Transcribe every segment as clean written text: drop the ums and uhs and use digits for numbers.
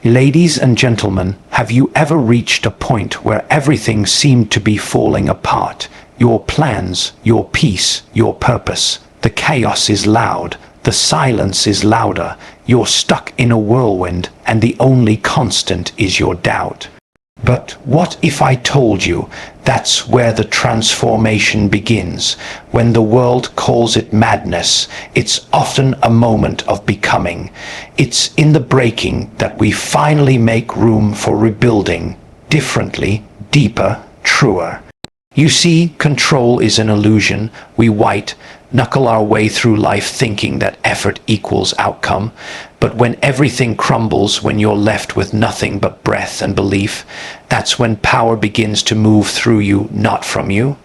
Ladies and gentlemen, have you ever reached a point where everything seemed to be falling apart? Your plans, your peace, your purpose. The chaos is loud, the silence is louder. You're stuck in a whirlwind, and the only constant is your doubt. But what if I told you that's where the transformation begins? When the world calls it madness, it's often a moment of becoming. It's in the breaking that we finally make room for rebuilding, differently, deeper, truer. You see, control is an illusion. We white-knuckle our way through life thinking that effort equals outcome. But when everything crumbles, when you're left with nothing but breath and belief, that's when power begins to move through you, not from you.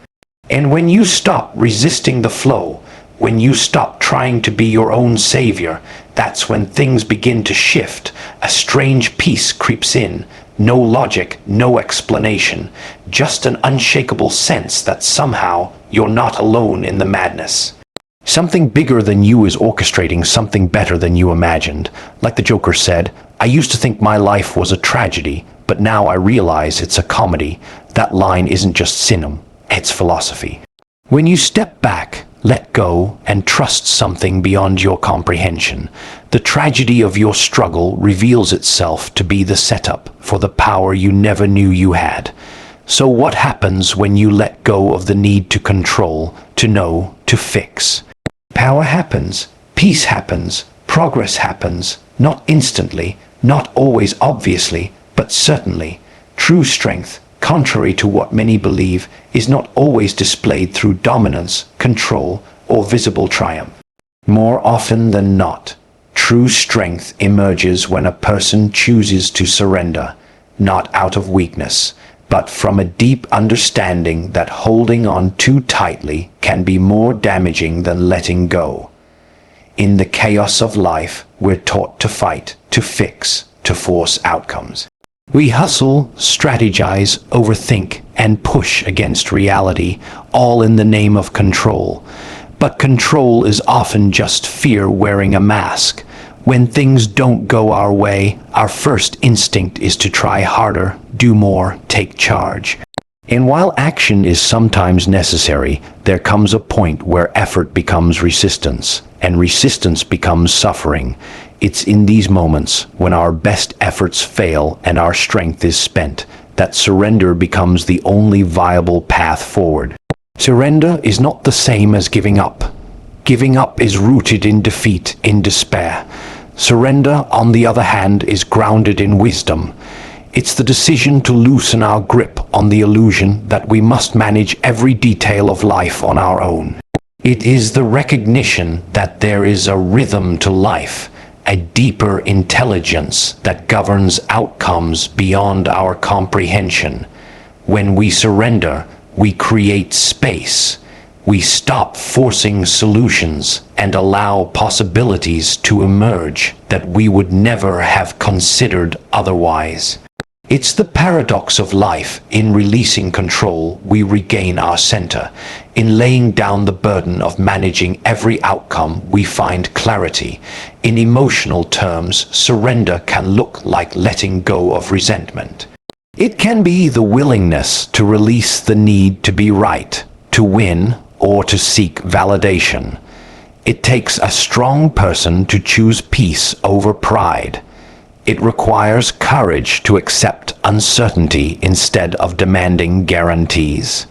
And when you stop resisting the flow, when you stop trying to be your own savior, that's when things begin to shift. A strange peace creeps in. No logic, no explanation, just an unshakable sense that somehow you're not alone in the madness. Something bigger than you is orchestrating something better than you imagined. Like the Joker said, I used to think my life was a tragedy, but now I realize it's a comedy. That line isn't just cinema, it's philosophy. When you step back, let go, and trust something beyond your comprehension, the tragedy of your struggle reveals itself to be the setup for the power you never knew you had. So what happens when you let go of the need to control, to know, to fix? Power happens, peace happens, progress happens, not instantly, not always obviously, but certainly. True strength, contrary to what many believe, is not always displayed through dominance, control, or visible triumph. More often than not, true strength emerges when a person chooses to surrender, not out of weakness, but from a deep understanding that holding on too tightly can be more damaging than letting go. In the chaos of life, we're taught to fight, to fix, to force outcomes. We hustle, strategize, overthink, and push against reality, all in the name of control. But control is often just fear wearing a mask. When things don't go our way, our first instinct is to try harder, do more, take charge. And while action is sometimes necessary, there comes a point where effort becomes resistance, and resistance becomes suffering. It's in these moments, when our best efforts fail and our strength is spent, that surrender becomes the only viable path forward. Surrender is not the same as giving up. Giving up is rooted in defeat, in despair. Surrender, on the other hand, is grounded in wisdom. It's the decision to loosen our grip on the illusion that we must manage every detail of life on our own. It is the recognition that there is a rhythm to life, a deeper intelligence that governs outcomes beyond our comprehension. When we surrender, we create space. We stop forcing solutions and allow possibilities to emerge that we would never have considered otherwise. It's the paradox of life. In releasing control, we regain our center. In laying down the burden of managing every outcome, we find clarity. In emotional terms, surrender can look like letting go of resentment. It can be the willingness to release the need to be right, to win, or to seek validation. It takes a strong person to choose peace over pride. It requires courage to accept uncertainty instead of demanding guarantees.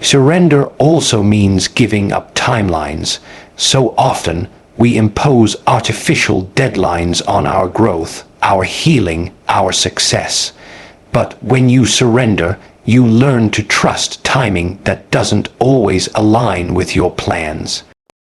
Surrender also means giving up timelines. So often, we impose artificial deadlines on our growth, our healing, our success. But when you surrender, you learn to trust timing that doesn't always align with your plans.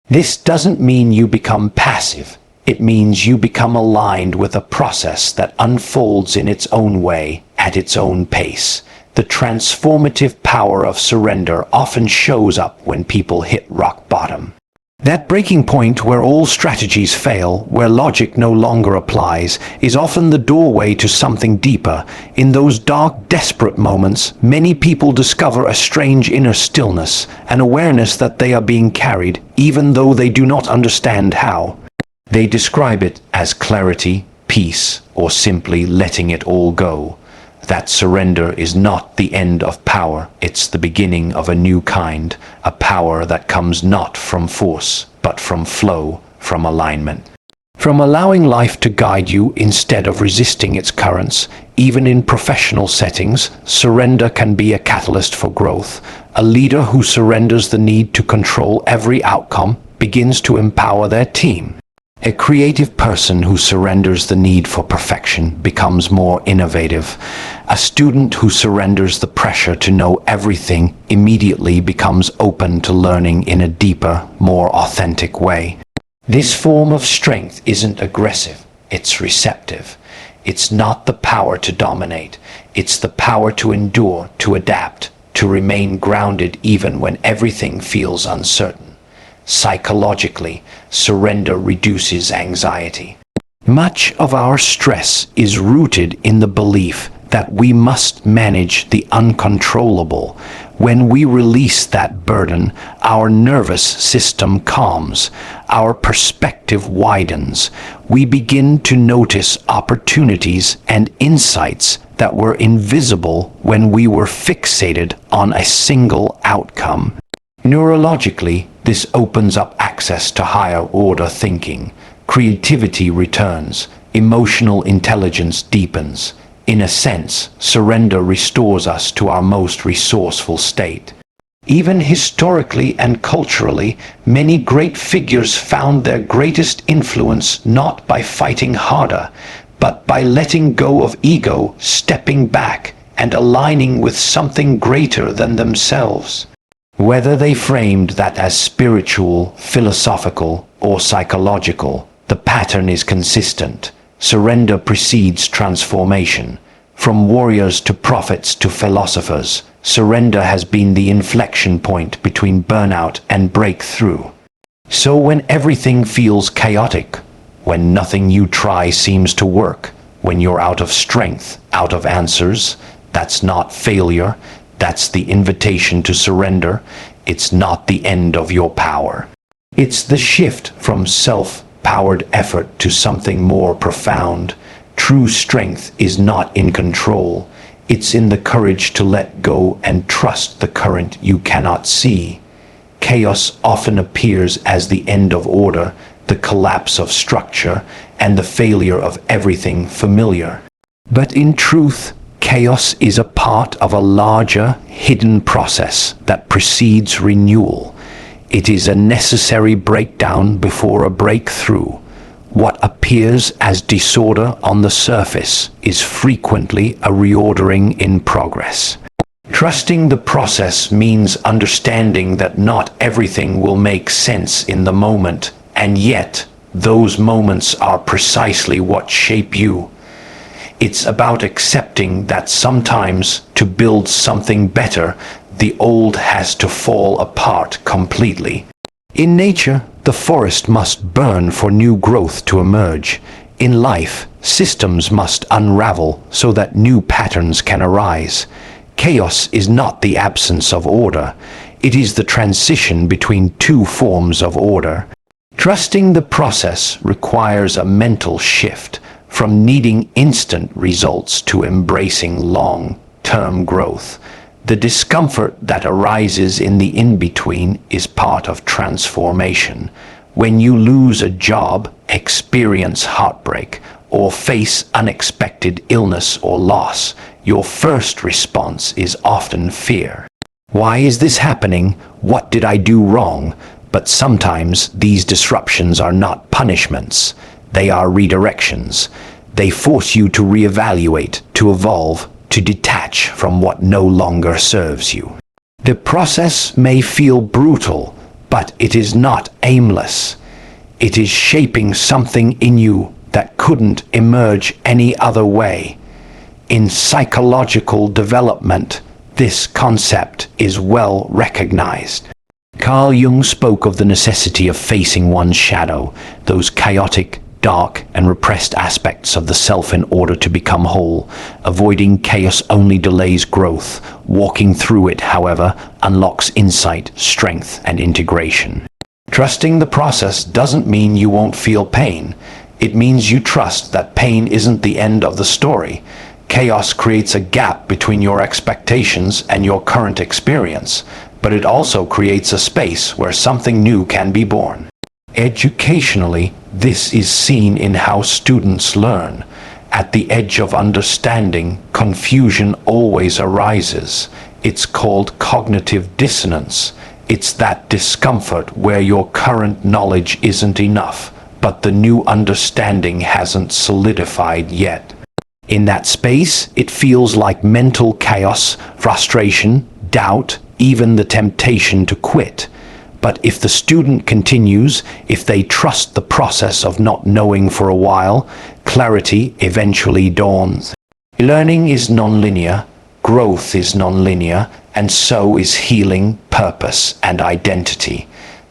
This doesn't mean you become passive. It means you become aligned with a process that unfolds in its own way, at its own pace. The transformative power of surrender often shows up when people hit rock bottom. That breaking point where all strategies fail, where logic no longer applies, is often the doorway to something deeper. In those dark, desperate moments, many people discover a strange inner stillness, an awareness that they are being carried, even though they do not understand how. They describe it as clarity, peace, or simply letting it all go. That surrender is not the end of power, it's the beginning of a new kind, a power that comes not from force, but from flow, from alignment. From allowing life to guide you instead of resisting its currents. Even in professional settings, surrender can be a catalyst for growth. A leader who surrenders the need to control every outcome begins to empower their team. A creative person who surrenders the need for perfection becomes more innovative. A student who surrenders the pressure to know everything immediately becomes open to learning in a deeper, more authentic way. This form of strength isn't aggressive, it's receptive. It's not the power to dominate, it's the power to endure, to adapt, to remain grounded even when everything feels uncertain. Psychologically, surrender reduces anxiety. Much of our stress is rooted in the belief that we must manage the uncontrollable. When we release that burden, our nervous system calms, our perspective widens. We begin to notice opportunities and insights that were invisible when we were fixated on a single outcome. Neurologically, this opens up access to higher order thinking. Creativity returns, emotional intelligence deepens. In a sense, surrender restores us to our most resourceful state. Even historically and culturally, many great figures found their greatest influence not by fighting harder, but by letting go of ego, stepping back, and aligning with something greater than themselves. Whether they framed that as spiritual, philosophical, or psychological, the pattern is consistent. Surrender precedes transformation. From warriors to prophets to philosophers, surrender has been the inflection point between burnout and breakthrough. So when everything feels chaotic, when nothing you try seems to work, when you're out of strength, out of answers, that's not failure, that's the invitation to surrender. It's not the end of your power. It's the shift from self-powered effort to something more profound. True strength is not in control. It's in the courage to let go and trust the current you cannot see. Chaos often appears as the end of order, the collapse of structure, and the failure of everything familiar. But in truth, chaos is a part of a larger, hidden process that precedes renewal. It is a necessary breakdown before a breakthrough. What appears as disorder on the surface is frequently a reordering in progress. Trusting the process means understanding that not everything will make sense in the moment, and yet those moments are precisely what shape you. It's about accepting that sometimes to build something better, the old has to fall apart completely. In nature, the forest must burn for new growth to emerge. In life, systems must unravel so that new patterns can arise. Chaos is not the absence of order. It is the transition between two forms of order. Trusting the process requires a mental shift from needing instant results to embracing long-term growth. The discomfort that arises in the in-between is part of transformation. When you lose a job, experience heartbreak, or face unexpected illness or loss, your first response is often fear. Why is this happening? What did I do wrong? But sometimes these disruptions are not punishments. They are redirections. They force you to reevaluate, to evolve, to detach from what no longer serves you. The process may feel brutal, but it is not aimless. It is shaping something in you that couldn't emerge any other way. In psychological development, this concept is well recognized. Carl Jung spoke of the necessity of facing one's shadow, those chaotic, dark and repressed aspects of the self in order to become whole. Avoiding chaos only delays growth. Walking through it, however, unlocks insight, strength, and integration. Trusting the process doesn't mean you won't feel pain. It means you trust that pain isn't the end of the story. Chaos creates a gap between your expectations and your current experience, but it also creates a space where something new can be born. Educationally, this is seen in how students learn. At the edge of understanding, confusion always arises. It's called cognitive dissonance. It's that discomfort where your current knowledge isn't enough, but the new understanding hasn't solidified yet. In that space, it feels like mental chaos, frustration, doubt, even the temptation to quit. But if the student continues, if they trust the process of not knowing for a while, clarity eventually dawns. Learning is nonlinear, growth is nonlinear, and so is healing, purpose, and identity.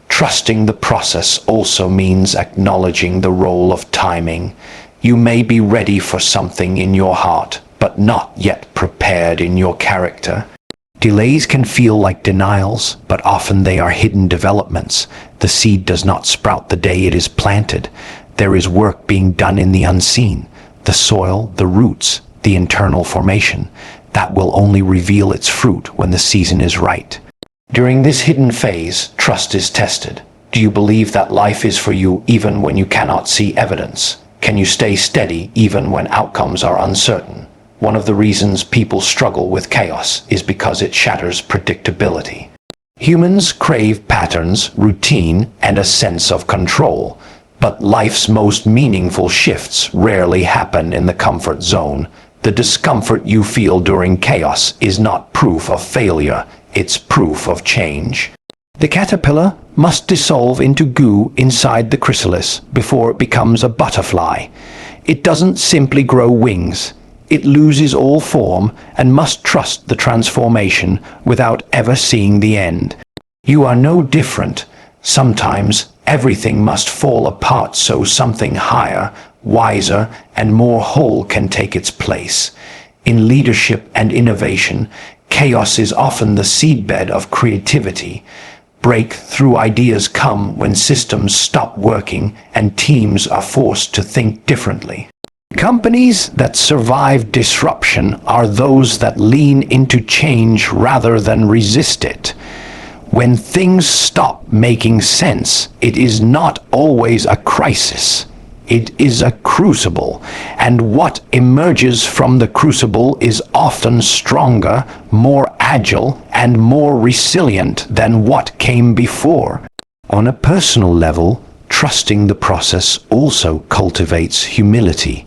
Trusting the process also means acknowledging the role of timing. You may be ready for something in your heart, but not yet prepared in your character. Delays can feel like denials, but often they are hidden developments. The seed does not sprout the day it is planted. There is work being done in the unseen, the soil, the roots, the internal formation. That will only reveal its fruit when the season is right. During this hidden phase, trust is tested. Do you believe that life is for you even when you cannot see evidence? Can you stay steady even when outcomes are uncertain? One of the reasons people struggle with chaos is because it shatters predictability. Humans crave patterns, routine, and a sense of control. But life's most meaningful shifts rarely happen in the comfort zone. The discomfort you feel during chaos is not proof of failure, it's proof of change. The caterpillar must dissolve into goo inside the chrysalis before it becomes a butterfly. It doesn't simply grow wings. It loses all form and must trust the transformation without ever seeing the end. You are no different. Sometimes everything must fall apart so something higher, wiser, and more whole can take its place. In leadership and innovation, chaos is often the seedbed of creativity. Breakthrough ideas come when systems stop working and teams are forced to think differently. Companies that survive disruption are those that lean into change rather than resist it. When things stop making sense, it is not always a crisis. It is a crucible, and what emerges from the crucible is often stronger, more agile, and more resilient than what came before. On a personal level, trusting the process also cultivates humility.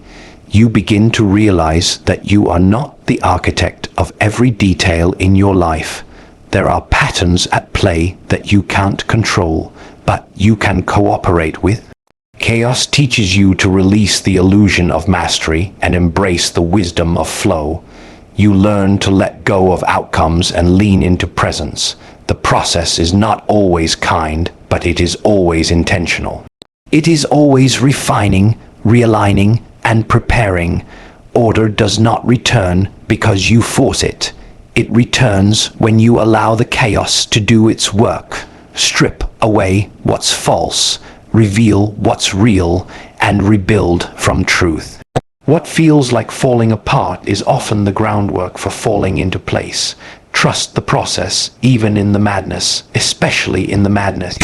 You begin to realize that you are not the architect of every detail in your life. There are patterns at play that you can't control, but you can cooperate with. Chaos teaches you to release the illusion of mastery and embrace the wisdom of flow. You learn to let go of outcomes and lean into presence. The process is not always kind, but it is always intentional. It is always refining, realigning, and preparing. Order does not return because you force it. It returns when you allow the chaos to do its work. Strip away what's false, reveal what's real, and rebuild from truth. What feels like falling apart is often the groundwork for falling into place. Trust the process, even in the madness, especially in the madness.